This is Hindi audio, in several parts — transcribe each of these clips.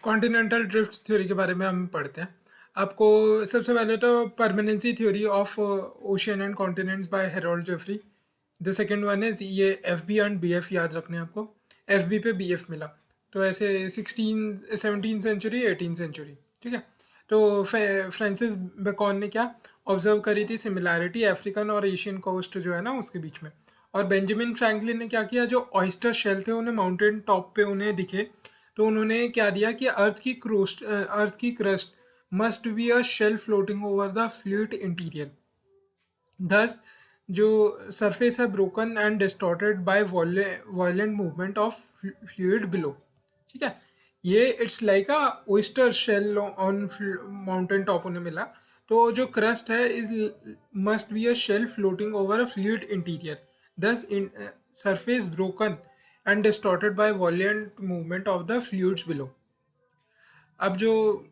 कॉन्टिनेंटल ड्रिफ्ट थ्योरी के बारे में हम पढ़ते हैं। आपको सबसे पहले तो permanency theory of ocean and continents by Harold Jeffrey. The second one is ये F B and B F याद रखने हैं आपको। एफ बी पे बी एफ मिला, तो ऐसे 17वीं सेंचुरी 18वीं सेंचुरी। ठीक है। तो फ्रांसिस बेकन ने क्या ऑब्जर्व करी थी सिमिलैरिटी अफ्रीकन और एशियन कोस्ट जो है ना उसके बीच में। और बेंजामिन फ्रैंकलिन ने क्या किया, जो ऑयस्टर शेल थे उन्हें माउंटेन टॉप पे उन्हें दिखे, तो उन्होंने क्या दिया कि अर्थ की crust must be a shell floating over the fluid interior. Thus जो सरफेस है broken and distorted by violent movement of fluid below. ठीक है। ये it's like a oyster shell on mountain top उन्हें मिला। तो जो क्रस्ट है is must be a shell floating over a fluid interior, thus in surface broken and distorted by violent movement of the fluids below. अब जो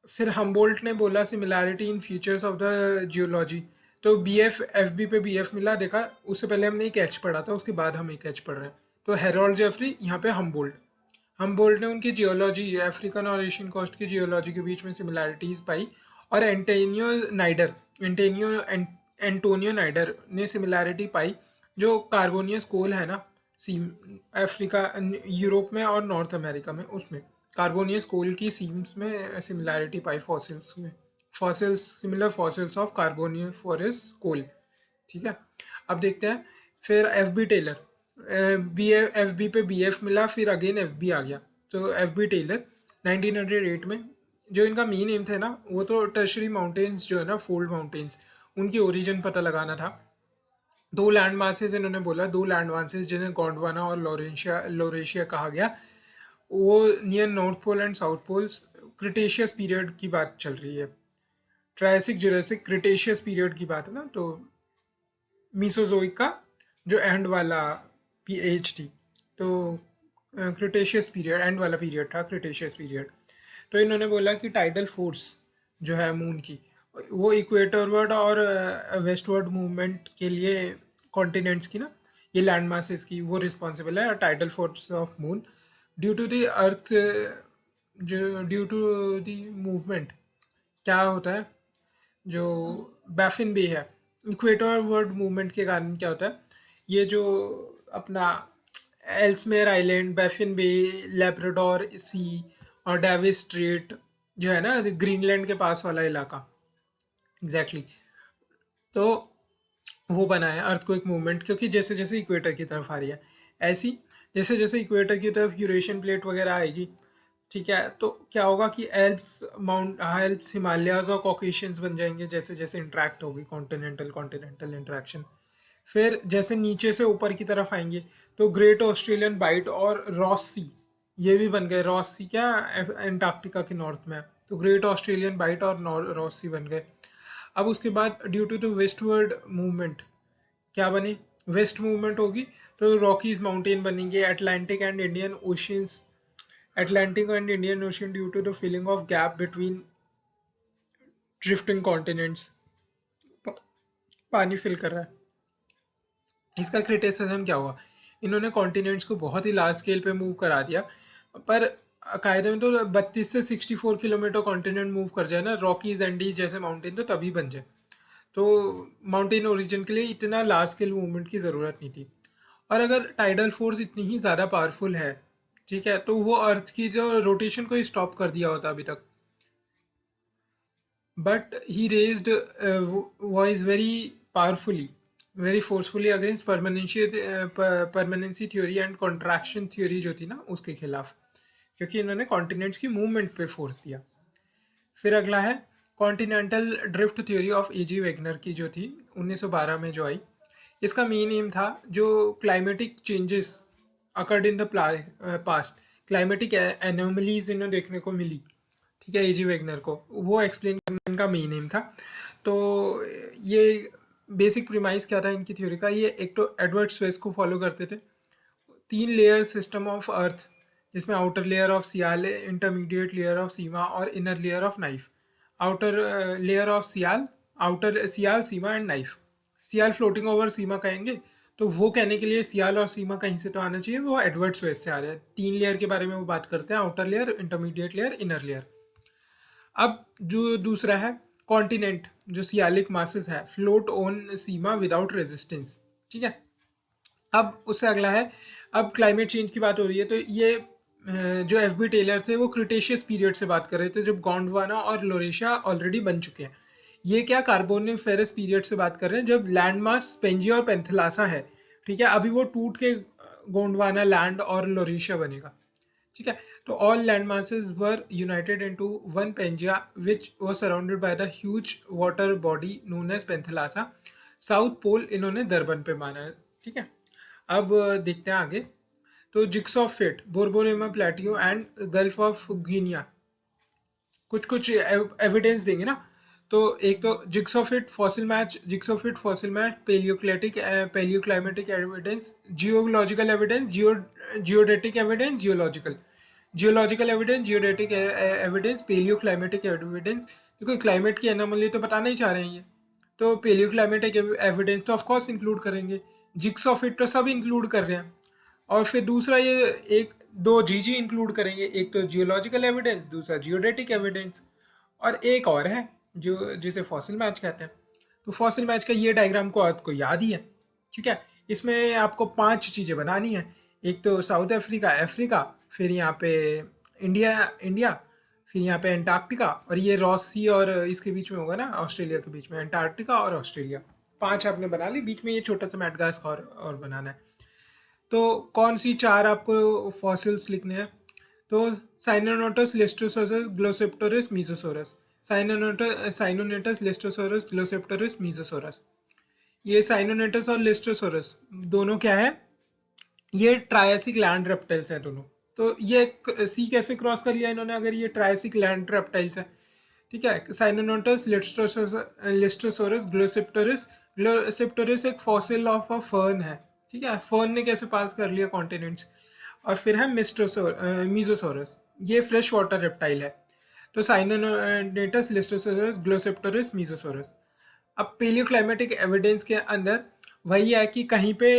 फिर हमबोल्ट ने बोला similarity in features of the geology. तो बी एफ एफ बी पे बी एफ मिला, देखा उससे पहले हमने एक एच पढ़ा था, उसके बाद हम एक एच पढ़ रहे हैं। तो हेरोल्ड जेफरी, यहाँ पे हमबोल्ट। हमबोल्ट ने उनकी जियोलॉजी अफ्रीकन और एशियन कोस्ट की जियोलॉजी के बीच में सिमिलैरिटीज पाई। और एंटोनियो नाइडर ने सिमिलैरिटी पाई, जो कार्बोनियस कोल है ना सीम, अफ्रीका यूरोप में और नॉर्थ अमेरिका में, उसमें कार्बोनियस कोल की सीम्स में सिमिलैरिटी पाई फॉसिल्स में। Fossils similar fossils of carboniferous coal. ठीक है। अब देखते हैं फिर F B Taylor. B F B पे बी एफ मिला, फिर अगेन एफ बी आ गया। तो एफ बी टेलर 1908 में, जो इनका मेन एम थे ना वो तो टर्शरी माउंटेन्स जो है ना फोल्ड माउंटेन्स, उनकी ओरिजिन पता लगाना था। दो लैंड मासेस इन्होंने बोला, दो लैंड मासेस जिन्हें गोंडवाना और लोरेशिया कहा गया, वो near north pole and south poles cretaceous period की बात चल रही है। ट्रायसिक जुरासिक क्रिटेशियस पीरियड की बात है ना, तो मीसोजोइक का जो एंड वाला पी एच टी, तो क्रिटेशियस पीरियड एंड वाला पीरियड था क्रिटेशियस पीरियड। तो इन्होंने बोला कि टाइडल फोर्स जो है मून की, वो इक्वेटरवर्ड और वेस्टवर्ड मूवमेंट के लिए कॉन्टिनेंट्स की ना, ये लैंड मासेस की वो रिस्पॉन्सिबल है tidal force of moon due to the earth. जो ड्यू टू द मूवमेंट क्या होता है, जो बैफिन बे है, इक्वेटर वर्ल्ड मूवमेंट के कारण क्या होता है, ये जो अपना एल्समेयर आइलैंड, बैफिन बे, लेब्राडोर सी और डेविस स्ट्रेट जो है ना ग्रीनलैंड के पास वाला इलाका, एग्जैक्टली exactly। तो वो बना है अर्थक्वेक मूवमेंट, क्योंकि जैसे जैसे इक्वेटर की तरफ आ रही है, ऐसी जैसे जैसे इक्वेटर की तरफ यूरेशियन प्लेट वगैरह आएगी, ठीक है, तो क्या होगा कि एल्प्स हिमालयाज और कॉकेशियंस बन जाएंगे जैसे जैसे इंटरेक्ट होगी कॉन्टिनेंटल कॉन्टिनेंटल इंटरेक्शन। फिर जैसे नीचे से ऊपर की तरफ आएंगे तो ग्रेट ऑस्ट्रेलियन बाइट और रॉस सी, ये भी बन गए। रॉस सी क्या एंटार्क्टिका के नॉर्थ में है, तो ग्रेट ऑस्ट्रेलियन बाइट और रॉस सी बन गए। अब उसके बाद due to the westward movement क्या बनी, वेस्ट मूवमेंट होगी, तो रॉकीज माउंटेन बनेंगे, Atlantic and Indian oceans, Atlantic and Indian Ocean due to the filling of gap between drifting continents। पानी फिल कर रहा है। इसका क्रिटिसिज्म क्या हुआ, इन्होंने कॉन्टिनेंट्स को बहुत ही लार्ज स्केल पे मूव करा दिया, पर कायदे में तो 32 से 64 किलोमीटर कॉन्टिनेंट मूव कर जाए ना, रॉकीज एंडीज जैसे माउंटेन, तो तभी बन जाए। तो माउंटेन ओरिजिन के लिए इतना लार्ज स्केल मूवमेंट की ज़रूरत नहीं थी। और अगर टाइडल फोर्स इतनी ही ज़्यादा पावरफुल है, ठीक है, तो वो अर्थ की जो रोटेशन को ही स्टॉप कर दिया होता अभी तक। but he raised voice very powerfully, very forcefully against permanency theory and contraction theory जो थी ना उसके खिलाफ, क्योंकि इन्होंने कॉन्टिनेंट्स की मूवमेंट पे फोर्स दिया। फिर अगला है continental drift theory of A G Wegener की, जो थी 1912 में जो आई। इसका मेन एम था जो climatic changes occurred in the past, climatic anomalies इन्हें देखने को मिली, ठीक है, एजी वेगनर को, वो एक्सप्लेन करना इनका मेन एम था। तो ये बेसिक प्रीमाइस क्या था इनकी थ्योरी का, ये एक तो एडवर्ड स्वेस को फॉलो करते थे, 3 लेयर सिस्टम ऑफ अर्थ, जिसमें outer layer of sial, intermediate layer of sima और inner layer of nife. Outer layer of sial, outer sial sima and nife. Sial floating over sima कहेंगे, तो वो कहने के लिए सियाल और सीमा कहीं से तो आना चाहिए, वो एडवर्ड स्वेज से आ रहा है। 3 लेयर के बारे में वो बात करते हैं, outer layer, intermediate layer, inner layer. अब जो दूसरा है कॉन्टिनेंट, जो सियालिक मासेस है, float on Seema without resistance. ठीक है। अब उससे अगला है, अब क्लाइमेट चेंज की बात हो रही है, तो ये जो एफ बी टेलर थे वो क्रिटेशियस पीरियड से बात कर रहे थे, जब गोंडवाना और लोरेशिया ऑलरेडी बन चुके हैं। ये क्या कार्बोनिफेरस पीरियड से बात कर रहे हैं, जब लैंड मास स्पेंजी और पेंथलासा है। ठीक है, अभी वो टूट के गोंडवाना लैंड और लोरेशिया बनेगा। ठीक है, तो all land masses were united into one Pangaea which was surrounded by the huge water body known as Panthalassa. South pole इन्होंने दरबन पे माना है। ठीक है, अब देखते हैं आगे। तो jigsaw fit, Borborema plateau and Gulf of Guinea, कुछ कुछ एविडेंस देंगे ना। तो एक तो jigsaw fit fossil match, jigsaw fit fossil match, paleoclimatic paleoclimatic evidence, geological evidence, geodetic evidence, geological evidence, geodetic evidence, paleoclimatic evidence. देखो क्लाइमेट की एनोमली तो बताना ही चाह रहे हैं ये, तो पेलियोक्लाइमेटिक एविडेंस तो ऑफकोर्स इंक्लूड करेंगे, जिक्स ऑफ इट तो सब इंक्लूड कर रहे हैं। और फिर दूसरा ये एक दो जीजी इंक्लूड करेंगे, एक तो जियोलॉजिकल एविडेंस, दूसरा जियोडेटिक एविडेंस, और एक और है जो जिसे फॉसिल मैच कहते हैं। तो फॉसिल मैच का ये डायग्राम को आपको याद ही है। ठीक है, इसमें आपको 5 चीज़ें बनानी है। एक तो साउथ अफ्रीका, अफ्रीका, फिर यहाँ पे इंडिया, इंडिया, फिर यहाँ पे अंटार्कटिका, और ये रॉस सी और इसके बीच में होगा ना, ऑस्ट्रेलिया के बीच में अंटार्कटिका और ऑस्ट्रेलिया। 5 आपने बना ली, बीच में ये छोटा सा मैडगास्कर और बनाना है। तो कौन सी 4 आपको फॉसिल्स लिखने हैं? तो साइनोनोटस लिस्टोसोरस ग्लोसेप्टोरस मीजोसोरस, साइनोनेटस लिस्टोसोरस ग्लोसेप्टोरस मीजोसोरस। ये साइनोनेटस और लिस्टोसोरस दोनों क्या है? ये ट्रायसिक लैंड रेप्टाइल्स हैं दोनों। तो ये सी कैसे क्रॉस कर लिया इन्होंने, अगर ये ट्रायसिक लैंड रेप्टाइल्स है। ठीक है, साइनोनोटस लिस्टोसोरस ग्लोसेप्टोरस, ग्लोसेप्टोरस एक फॉसिल ऑफ अ फर्न है। ठीक है, फर्न ने कैसे पास कर लिया कॉन्टिनेंट्स। और फिर है मीजोसोरस, ये फ्रेश वाटर रेप्टाइल है। तो साइनोनेटस लिस्टोसोरस ग्लोसेप्टोरस मीजोसोरस। अब पेलियोक्लाइमेटिक एविडेंस के अंदर वही है कि कहीं पे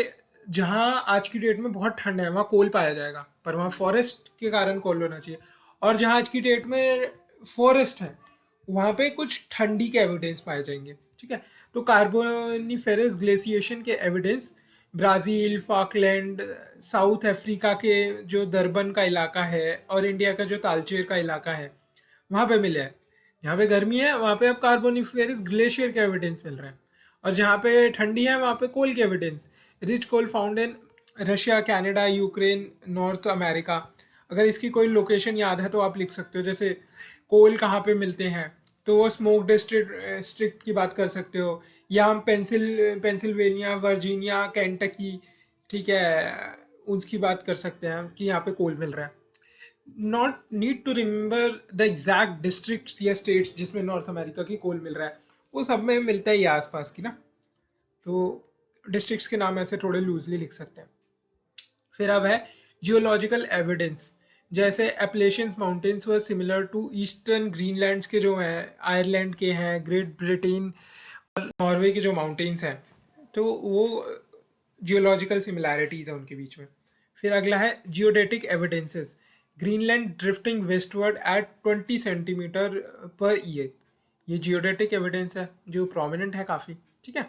जहाँ आज की डेट में बहुत ठंड है वहाँ कोल पाया जाएगा, पर वहाँ फॉरेस्ट के कारण कोल होना चाहिए। और जहाँ आज की डेट में फॉरेस्ट है वहाँ पे कुछ ठंडी के एविडेंस पाए जाएंगे। ठीक है, तो कार्बोनिफेरस ग्लेशिएशन के evidence Brazil, Falkland, south Africa के जो दरबन का इलाका है और इंडिया का जो तालचेर का इलाका है वहाँ पे मिले हैं। जहाँ पे गर्मी है वहाँ पे अब कार्बोनिफेरस ग्लेशियर के एविडेंस मिल रहे हैं, और जहाँ पे ठंडी है वहाँ पे कोल के evidence. Rich coal found in Russia, Canada, Ukraine, North America. अगर इसकी कोई लोकेशन याद है तो आप लिख सकते हो, जैसे कोल कहाँ पे मिलते हैं, तो वो स्मोक डिस्ट्रिक्ट की बात कर सकते हो, या हम पेंसिल्वेनिया, वर्जीनिया, केंटकी, ठीक है, उसकी बात कर सकते हैं कि यहाँ पे कोल मिल रहा है। Not need to remember the exact districts या स्टेट्स जिसमें नॉर्थ अमेरिका की कोल मिल रहा है, वो सब में मिलता ही है आसपास की ना। तो डिस्ट्रिक्ट्स के नाम ऐसे थोड़े लूजली लिख सकते हैं। फिर अब है जियोलॉजिकल एविडेंस, जैसे Appalachian mountains were similar to eastern Greenlands के जो हैं, आयरलैंड के हैं, ग्रेट ब्रिटेन, नॉर्वे के जो माउंटेन्स हैं, तो वो जियोलॉजिकल सिमिलैरिटीज़ है उनके बीच में। फिर अगला है geodetic evidences, Greenland drifting westward at 20 centimetre per year. ये जियोडेटिक एविडेंस है जो प्रोमिनेंट है काफ़ी। ठीक है,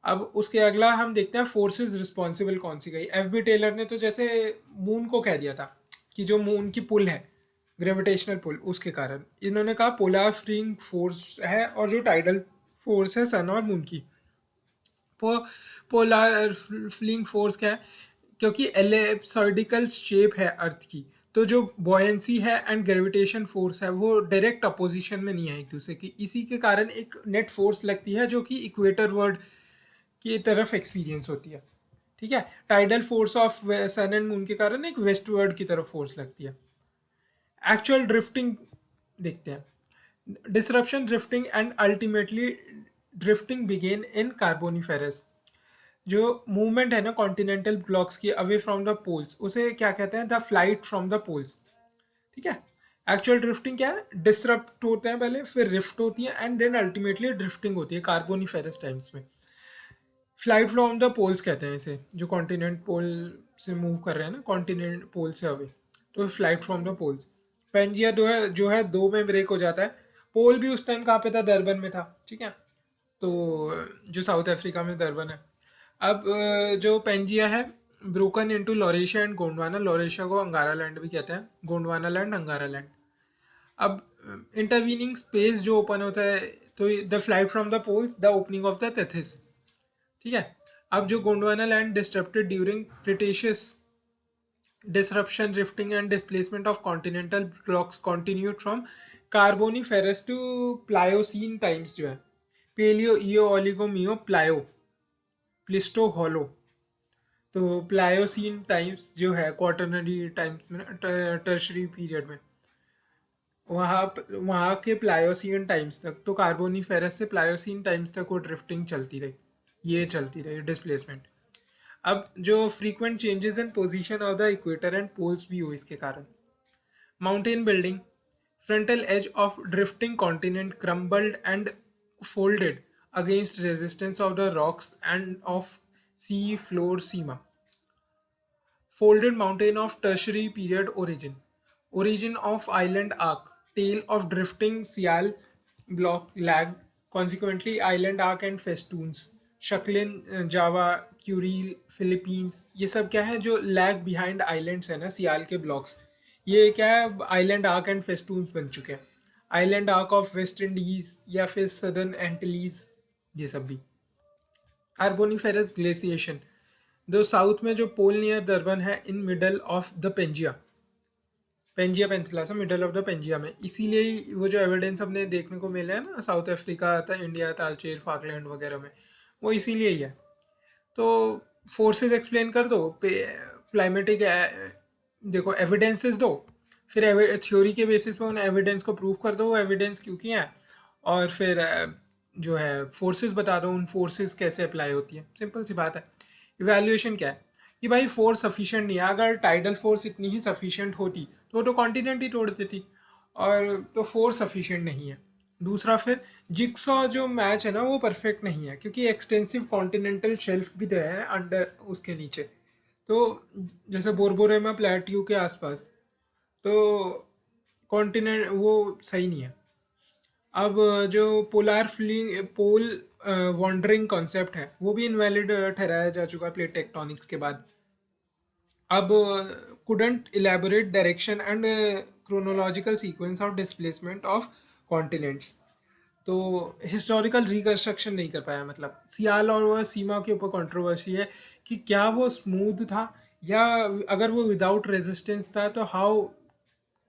अब उसके अगला हम देखते हैं फोर्सेस रिस्पॉन्सिबल कौन सी गई। एफ बी टेलर ने तो जैसे मून को कह दिया था कि जो मून की पुल है, ग्रेविटेशनल पुल, उसके कारण इन्होंने कहा पोलर फ्रीइंग फोर्स है, और जो टाइडल फोर्स है सन और मून की। पोलर फ्लिंग फोर्स क्या है? क्योंकि एलिप्सॉइडिकल शेप है अर्थ की, तो जो बॉयंसी है एंड ग्रेविटेशन फोर्स है वो डायरेक्ट अपोजिशन में नहीं है एक दूसरे की, इसी के कारण एक नेट फोर्स लगती है जो कि इक्वेटर वर्ड की तरफ एक्सपीरियंस होती है। ठीक है, tidal force of sun and moon के कारण एक वेस्टवर्ड की तरफ फोर्स लगती है। एक्चुअल ड्रिफ्टिंग देखते हैं, disruption drifting and ultimately drifting began in Carboniferous. जो मूवमेंट है ना कॉन्टिनेंटल ब्लॉक्स की अवे फ्रॉम द पोल्स, उसे क्या कहते हैं? The flight from the poles. ठीक है, एक्चुअल ड्रिफ्टिंग क्या है? डिसरप्ट होते हैं पहले, फिर रिफ्ट होती है, एंड देन अल्टीमेटली ड्रिफ्टिंग होती है कार्बोनिफेरस टाइम्स में। फ्लाइट फ्रॉम द पोल्स कहते हैं इसे, जो कॉन्टिनेंट पोल से मूव कर रहे हैं ना, कॉन्टिनेंट पोल से अवे, तो flight from the poles. Pangaea जो है दो में ब्रेक हो जाता है। पोल भी उस टाइम कहाँ पे था, दरबन में था, ठीक है। तो जो साउथ अफ्रीका में दरबन है। अब जो पेंजिया है, broken into Laurasia and Gondwana. Laurasia को अंगारा लैंड भी कहते हैं, गोंडवाना लैंड, अंगारा लैंड। अब इंटरवीनिंग स्पेस जो ओपन होता है, तो the flight from the poles, the opening of the Tethys, ठीक है। अब जो Gondwana land disturbed during Cretaceous disruption, rifting and displacement of continental blocks continued from Carboniferous to Pliocene times जो है, पेलियो, ईओ, ओलिगो, मियो, प्लायो, प्लिस्टो, होलो। तो प्लायोसीन टाइम्स जो है क्वाटरनरी टाइम्स में, टर्शरी पीरियड में, वहाँ के प्लायोसीन टाइम्स तक, तो कार्बोनीफेरस से प्लायोसीन टाइम्स तक वो ड्रिफ्टिंग चलती रही, ये चलती रही डिस्प्लेसमेंट। अब जो frequent changes in position of the equator and poles भी हुए इसके कारण। Mountain building, frontal edge of drifting continent crumbled and folded against resistance of the rocks and of sea floor seama. Folded mountain of tertiary period origin. Origin of island arc. Tail of drifting Sial block lag. Consequently, island arc and festoons. Sakhalin, Java, Kuril, Philippines, ये सब क्या है, जो लैग बिहाइंड आइलैंड्स है ना, सियाल के ब्लॉक्स, ये क्या है, आइलैंड आर्क एंड फेस्टून्स बन चुके हैं। Island arc of West Indies या फिर सदर्न एंटिलीज, ये सब भी। कार्बोनिफेरस ग्लेशिएशन, जो साउथ में जो पोल नियर दर्बन है, in middle of the Pangaea, Pangaea Panthalassa, middle of the Pangaea में। इसीलिए वो जो एविडेंस अपने देखने को मिले हैं ना, साउथ अफ्रीका था, इंडिया, तालचेर, फाकलैंड वगैरह में, वो इसीलिए ही है। तो फोर्सेस एक्सप्लेन कर दो, क्लाइमेटिक, देखो एविडेंसेस दो, फिर थ्योरी के बेसिस पे उन एविडेंस को प्रूव कर दो, वो एविडेंस क्यों किए हैं, और फिर जो है फोर्सेस बता दो, उन फोर्सेस कैसे अप्लाई होती है। सिंपल सी बात है। इवैल्यूएशन क्या है कि भाई फोर्स सफिशिएंट नहीं है। अगर टाइडल फोर्स इतनी ही सफिशिएंट होती तो कॉन्टिनेंट ही तोड़ देती, और तो फोर्स सफिशिएंट नहीं है। दूसरा, फिर जिक्सॉ जो मैच है ना, वो परफेक्ट नहीं है, क्योंकि एक्सटेंसिव कॉन्टिनेंटल शेल्फ भी तो है अंडर उसके नीचे, तो जैसे बोरबोरेमा प्लेट्यू के आसपास, तो कॉन्टिनेंट वो सही नहीं है। अब जो पोल वॉन्डरिंग कॉन्सेप्ट है, वो भी इनवैलिड ठहराया जा चुका है प्लेट टेक्टोनिक्स के बाद। अब couldn't elaborate direction and chronological sequence of displacement of continents, तो हिस्टोरिकल रिकंस्ट्रक्शन नहीं कर पाया। मतलब सियाल और वह सीमा के ऊपर कंट्रोवर्सी है कि क्या वो स्मूथ था, या अगर वो विदाउट रेजिस्टेंस था, तो how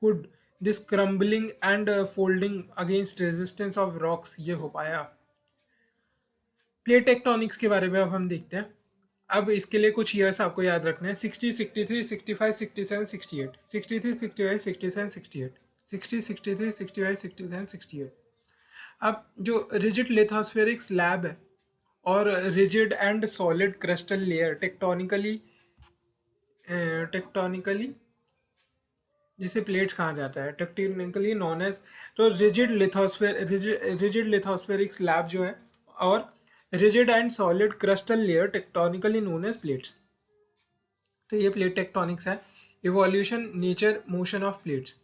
could this crumbling and folding against resistance of rocks ये हो पाया। प्लेट टेक्टोनिक्स के बारे में अब हम देखते हैं। अब इसके लिए कुछ ईयर्स आपको याद रखना है, 60, 63, 65, 67, 68, 63, 65, 67, 68, 60, 63, 65, 67, 68। अब जो रिजिड लिथोस्फेरिक स्लैब है और rigid and solid crystal layer tectonically जिसे प्लेट्स कहा जाता है, टेक्टोनिकली नॉन एज, तो रिजिड लिथोस्फेरिक स्लैब जो है, और rigid and solid crystal layer tectonically known as plates. तो ये प्लेट टेक्टोनिक्स है। Evolution, nature, motion of plates.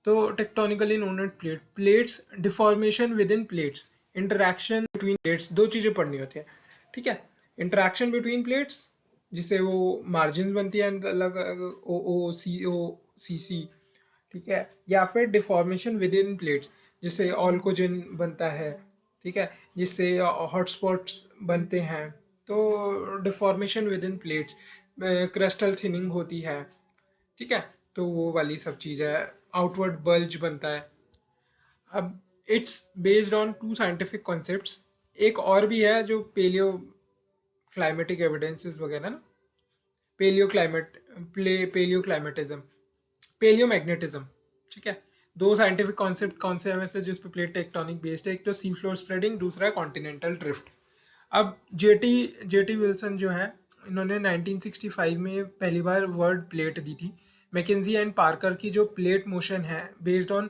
तो tectonically known as plates, deformation within plates, interaction between plates, दो चीज़ें पढ़नी होती है, ठीक है। इंटरैक्शन बिटवीन प्लेट्स, जिससे वो मार्जिन बनती है अलग, ओ सी, ठीक है, या फिर डिफॉर्मेशन विद इन प्लेट्स, जिससे ऑल्कोजिन बनता है, ठीक है, जिससे हॉटस्पॉट्स बनते हैं। तो deformation within plates, crystal thinning होती है, ठीक है, तो वो वाली सब चीज़ है। आउटवर्ड बल्ज बनता है। अब it's based on two scientific concepts. एक और भी है जो पेलियो क्लाइमेटिक एविडेंसेस वगैरह ना, paleo climate paleo climatism, paleo magnetism, ठीक है। दो साइंटिफिक कॉन्सेप्ट कौन से हैं वैसे जिस पे प्लेट टेक्टोनिक बेस्ड है, एक तो सी फ्लोर स्प्रेडिंग, दूसरा है कॉन्टिनेंटल ड्रिफ्ट। अब जेटी विल्सन जो है, इन्होंने 1965 में पहली बार वर्ड प्लेट दी थी। मैकेंजी एंड पार्कर की जो प्लेट मोशन है, बेस्ड ऑन,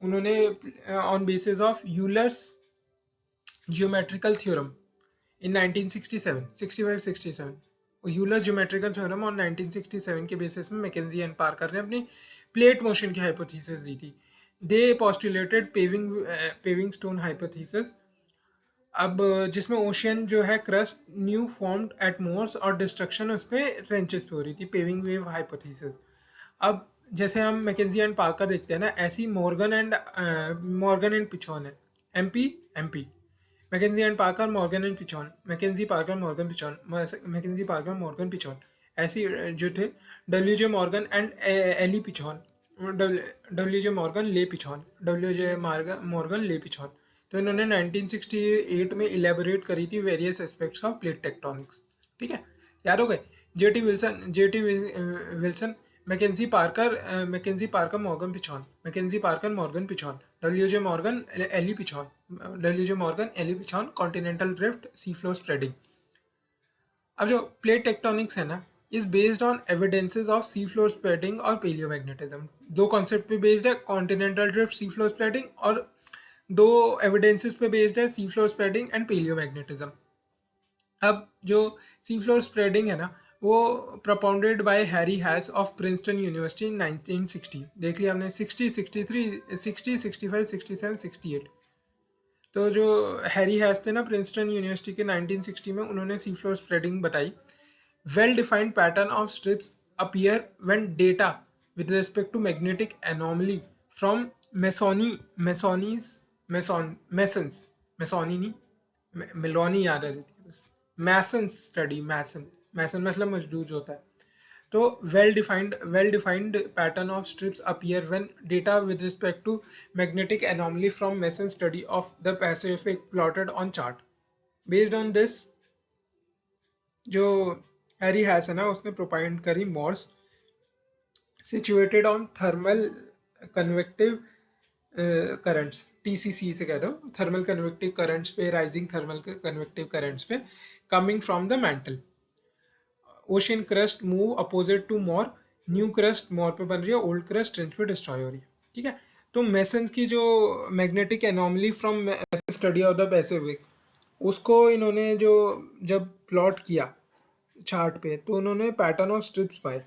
उन्होंने on basis of Euler's geometrical theorem, in 1967 65 67 Euler geometrical theorem और 1967 के बेसिस में मैकेंजी एंड पार्कर ने अपनी प्लेट मोशन की हाइपोथेसिस दी थी. They postulated paving stone hypothesis. अब जिसमें ओशियन जो है crust new formed at MORs और डिस्ट्रक्शन उस पर ट्रेंचेस पे हो रही थी. Paving wave hypothesis. अब जैसे हम मैकेंजी एंड पार्कर देखते हैं ना, ऐसी मॉर्गन एंड पिछोन है. MP McKenzie and Parker Morgan and Pichon. McKenzie Parker Morgan Pichon. McKenzie Parker Morgan Pichon ऐसी जो थे. W J Morgan and Le Pichon. W J Morgan Le Pichon. W J Morgan Le पिछोन. तो इन्होंने 1968 में इलेबोरेट करी थी various aspects of plate tectonics. ठीक है, याद हो गए. J T Wilson McKenzie Parker Morgan Pichon. McKenzie Parker Morgan Pichon. W J Morgan Le Pichon continental drift sea floor spreading. अब जो प्लेट टेक्टोनिक्स है ना, is based on evidences of sea floor spreading और पेलियोमैग्नेटिज्म. दो कॉन्सेप्ट पे बेस्ड है, continental drift sea floor spreading, और दो एविडेंसेस पे बेस्ड है, सी फ्लोर स्प्रेडिंग एंड पेलियोमैग्नेटिज्म. अब जो सी फ्लोर स्प्रेडिंग है ना, वो propounded by Harry Hess of Princeton University in 1960. देख लिया हमने 60 63 60 65 67 68. तो जो हैरी हैस थे ना प्रिंसटन यूनिवर्सिटी के 1960 में, उन्होंने सी फ्लोर स्प्रेडिंग बताई. Well defined pattern of strips appear when data with respect to magnetic anomaly from mesoni mesoni's meson mesons mesoni नहीं मेलोनी याद आ जाती है बस. मैसन स्टडी. मैसन मतलब मजदूर जो होता है. तो well defined pattern of strips appear when data with respect to magnetic anomaly from Mason study of the Pacific plotted on chart. Based on this, जो हैरी हैस है ना, उसने प्रोपाइंड करी MORs situated on thermal convective currents. TCC से कह रहा हूँ, थर्मल कन्वेक्टिव करंट्स पे, राइजिंग थर्मल कन्वेक्टिव करंट्स पे, coming from the mantle. Ocean crust move opposite to MOR. New crust MOR पे बन रही है, ओल्ड क्रस्ट ट्रेंच पे डिस्ट्रॉय हो रही है. ठीक है. तो मेसन्स की जो magnetic anomaly from study of the Pacific, उसको इन्होंने जो जब प्लॉट किया चार्ट पे, तो उन्होंने पैटर्न ऑफ स्ट्रिप्स पाए.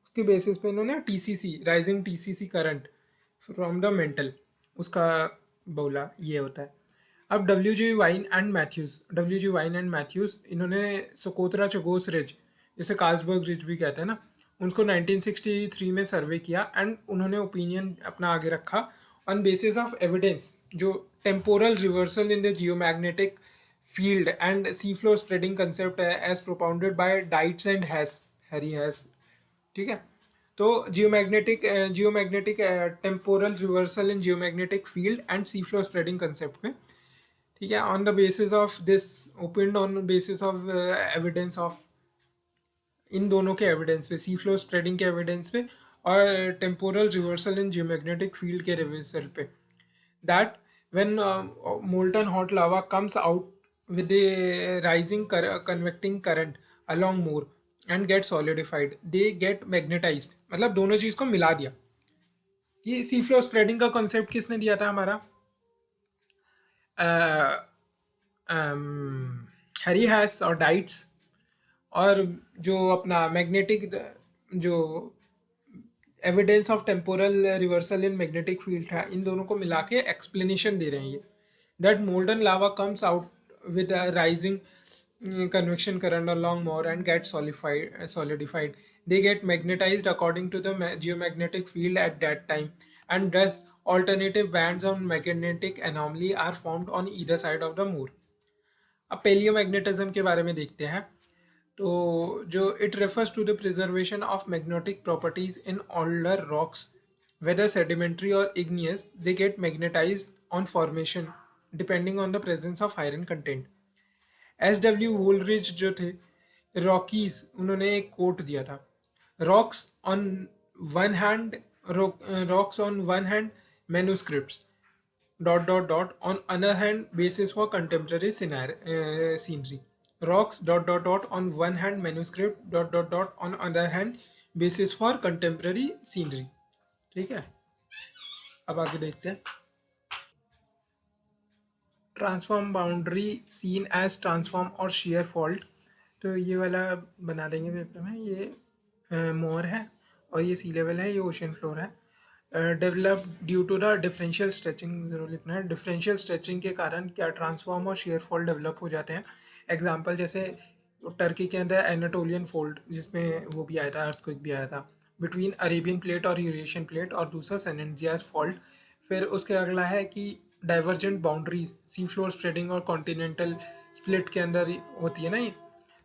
उसके बेसिस पे इन्होंने TCC, rising TCC current from the mantle, उसका बोला ये होता है. अब W G Vine and Matthews इन्होंने सोकोत्रा चगोस रिज, जिसे कार्ल्सबर्ग रिज भी कहते हैं ना, उनको 1963 में सर्वे किया. एंड उन्होंने ओपिनियन अपना आगे रखा ऑन बेसिस ऑफ एविडेंस जो temporal reversal in the geomagnetic field and sea floor spreading concept है as propounded by Dietz and Hess, Harry Hess. ठीक है. तो geomagnetic temporal reversal in geomagnetic field and sea floor spreading concept में. ठीक है. On the basis of this, opined on basis of evidence of, इन दोनों के एविडेंस पे, सी फ्लोर स्प्रेडिंग के एविडेंस पे और temporal reversal in geomagnetic field के रिवर्सल पे, that when molten hot lava comes out with a rising convecting current along more and get solidified, they get magnetized. मतलब दोनों चीज को मिला दिया. ये सी फ्लो स्प्रेडिंग का कॉन्सेप्ट किसने दिया था हमारा? हैरी हैस और डाइट्स. और जो अपना मैग्नेटिक, जो evidence of temporal reversal in magnetic field है, इन दोनों को मिला के एक्सप्लेनेशन दे रहे हैं ये. That molten lava comes out with rising convection current along more and get solidified. They get magnetized according to the geomagnetic field at that time, and thus alternative bands of magnetic anomaly are formed on either side of the moor. अब पेलियोमैग्नेटिज्म के बारे में देखते हैं. तो जो it refers to the preservation of magnetic properties in older rocks, whether sedimentary or igneous, they get magnetized on formation depending on the presence of iron content. S W वोलरिज जो थे रॉकीज, उन्होंने एक कोट दिया था. Rocks on one hand rocks on one hand manuscripts dot dot dot on other hand basis for contemporary scenery. Rocks dot dot dot on one hand manuscript dot dot dot on other hand basis for contemporary scenery. ठीक है. अब आगे देखते हैं. Transform boundary seen as transform और शेयर फॉल्ट। तो ये वाला बना देंगे पेपर में। ये मोर है और ये सी लेवल है, ये ओशन फ्लोर है। Develop due to the differential stretching जरूर लिखना है। डिफरेंशियल स्ट्रेचिंग के कारण क्या ट्रांसफॉर्म और शेयर फॉल्ट डेवलप हो जाते हैं। एग्जाम्पल जैसे टर्की के अंदर एनाटोलियन फोल्ड, जिसमें वो भी आया था, अर्थक्वेक भी आया था बिटवीन अरेबियन प्लेट और यूरेशियन प्लेट, और दूसरा सैन एंड्रियास फॉल्ट। फिर उसके अगला है कि divergent boundaries sea floor spreading और कॉन्टिनेंटल स्प्लिट के अंदर होती है ना ये।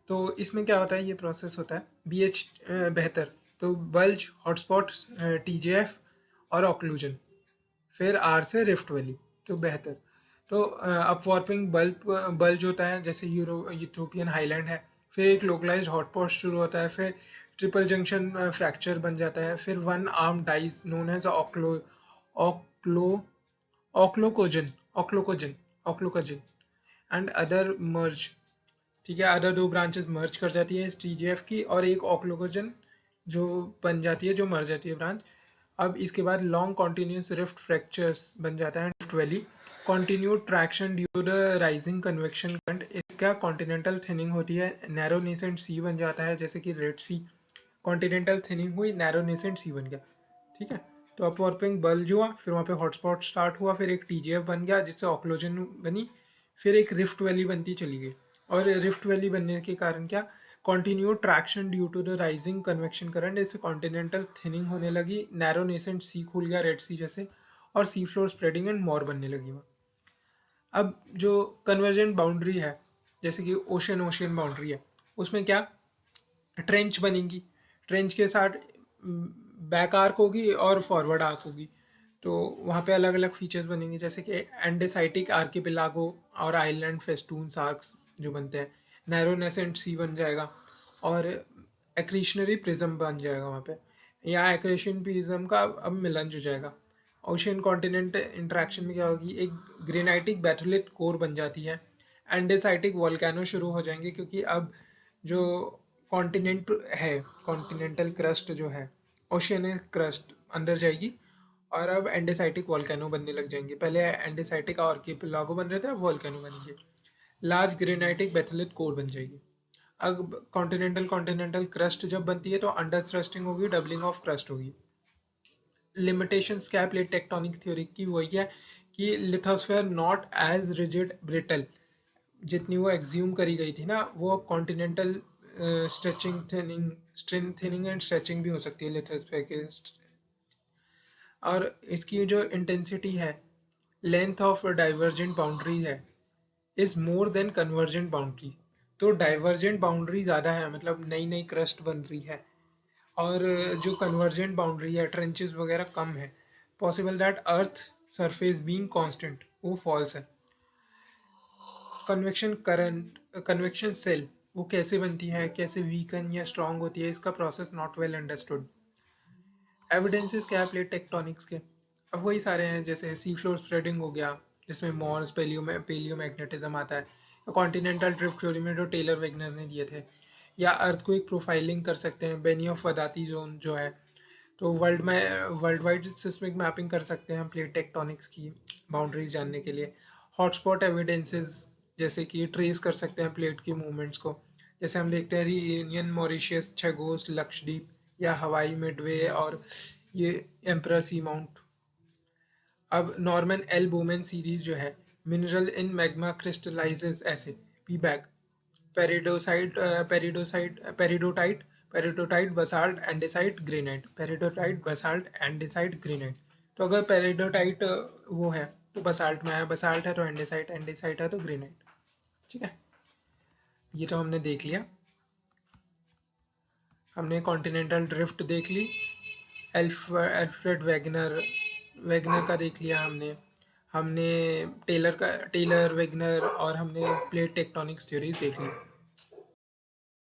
तो इसमें क्या होता है, ये प्रोसेस होता है बी एच बेहतर। तो बल्ज, हॉटस्पॉट, टीजेएफ और ऑक्लूजन। फिर आर से रिफ्ट वैली, तो बेहतर। तो अपवार्पिंग बल्ज होता है, जैसे यूरोपियन हाईलैंड है। फिर एक लोकलाइज्ड हॉटपॉट शुरू होता है। फिर ट्रिपल जंक्शन फ्रैक्चर बन जाता है। फिर one arm dies known as ऑक्लो aulacogen aulacogen and other merge. ठीक है, अदर दो ब्रांचेस मर्ज कर जाती है इस टीजीएफ की, और एक ऑक्लोकोजन जो बन जाती है, जो मर जाती है ब्रांच। अब इसके बाद लॉन्ग कॉन्टिन्यूस रिफ्ट फ्रैक्चर्स बन जाता है rift valley. Continued traction due the rising convection current. इसका कॉन्टिनेंटल थिनिंग होती है, नैरो नेसेंट सी बन जाता है, जैसे कि रेड सी। कॉन्टिनेंटल थिनिंग हुई, नैरो नेसेंट सी बन गया। ठीक है, तो अपवार्पिंग बल्ज हुआ, फिर वहाँ पे हॉटस्पॉट स्टार्ट हुआ, फिर एक टीजीएफ बन गया जिससे ऑक्लोजन बनी, फिर एक रिफ्ट वैली बनती चली गई। और रिफ्ट वैली बनने के कारण क्या, continue traction due to the rising convection current, इससे कॉन्टिनेंटल थिनिंग होने लगी, नैरो नेसेंट सी खुल गया रेड सी जैसे, और sea floor spreading and more बनने लगी वहाँ। अब जो कन्वर्जेंट बाउंड्री है, जैसे कि ओशन ओशियन बाउंड्री है, उसमें क्या ट्रेंच बनेंगी। ट्रेंच के साथ बैक आर्क होगी और फॉरवर्ड आर्क होगी। तो वहाँ पे अलग अलग फीचर्स बनेंगे, जैसे कि एंडेसाइटिक आर्किपेलागो और आइलैंड फेस्टून्स आर्क्स जो बनते हैं। नैरो नेसेंट सी बन जाएगा, और एक्रीशनरी प्रिज्म बन जाएगा वहाँ पे, या एक्रेशन प्रिज्म का अब मिलन हो जाएगा। ओशियन कॉन्टिनेंट इंटरेक्शन में क्या होगी, एक ग्रेनाइटिक बैथोलिथ कोर बन जाती है। एंडेसाइटिक वॉल्केनो शुरू हो जाएंगे, क्योंकि अब जो कॉन्टिनेंट है, कॉन्टिनेंटल क्रस्ट जो है, ओशियनिक क्रस्ट अंदर जाएगी, और अब एंडेसाइटिक वॉल्केनो बनने लग जाएंगे। पहले एंडेसाइटिक आर्किपेलागो बन रहे थे, अब वॉल्केनो बनेंगे। लार्ज ग्रेनाइटिक बेथोलिथ कोर बन जाएगी। अब कॉन्टिनेंटल कॉन्टिनेंटल क्रस्ट जब बनती है तो अंडर थ्रस्टिंग होगी, डबलिंग ऑफ क्रस्ट होगी। लिमिटेशंस क्या है प्लेट टेक्टोनिक थ्योरी की, वही है कि lithosphere not as rigid brittle, जितनी वो एग्ज्यूम करी गई थी ना, वो continental stretching thinning and stretching भी हो सकती है लिथोस्फेयर के। और इसकी जो इंटेंसिटी है, लेंथ ऑफ डाइवर्जेंट बाउंड्री है, is more than convergent boundary. तो डाइवर्जेंट बाउंड्री ज़्यादा है, मतलब नई नई क्रस्ट बन रही है, और जो कन्वर्जेंट बाउंड्री है, ट्रेंचेस वगैरह कम है। Possible that earth surface being constant, वो फॉल्स है। कन्वेक्शन करंट, कन्वेक्शन सेल वो कैसे बनती है, कैसे वीकन या स्ट्रांग होती है, इसका process not well understood. Evidences क्या है प्लेट टेक्टोनिक्स के, अब वही सारे हैं, जैसे सी फ्लोर स्प्रेडिंग हो गया, जिसमें मॉर्स पेलियो मैग्नेटिज्म आता है, कॉन्टिनेंटल ड्रिफ्ट थ्योरी में जो टेलर वेगनर ने दिए थे, या अर्थक्वेक प्रोफाइलिंग कर सकते हैं, बेनी ऑफ वदाती जोन जो है। तो वर्ल्ड वाइड सिस्मिक मैपिंग कर सकते हैं हम प्लेट टेक्टोनिक्स की बाउंड्रीज जानने के लिए। हॉटस्पॉट एविडेंसेस, जैसे कि ट्रेस कर सकते हैं प्लेट की मूवमेंट्स को, जैसे हम देखते हैं रीयूनियन मॉरिशियस, छगोस, लक्षद्वीप, या हवाई मिडवे, और ये एम्परर सी माउंट। अब नॉर्मन एल बोमेन सीरीज जो है, मिनरल इन मैग्मा क्रिस्टलाइजेस ऐसे, पी बैक, peridotite peridotite, peridotite basalt andesite granite, peridotite basalt andesite granite. तो अगर पेरिडोटाइट वो है तो बसाल्ट में है, बसाल्ट है तो एंडेसाइट, एंडेसाइट है तो ग्रेनाइट। ठीक है, ये तो हमने देख लिया। हमने कॉन्टिनेंटल ड्रिफ्ट देख ली, एल्फ्रेड वेगनर वेगनर का देख लिया हमने। हमने टेलर वेगनर, और हमने प्लेट टेक्टोनिक्स थ्योरीज देख ली।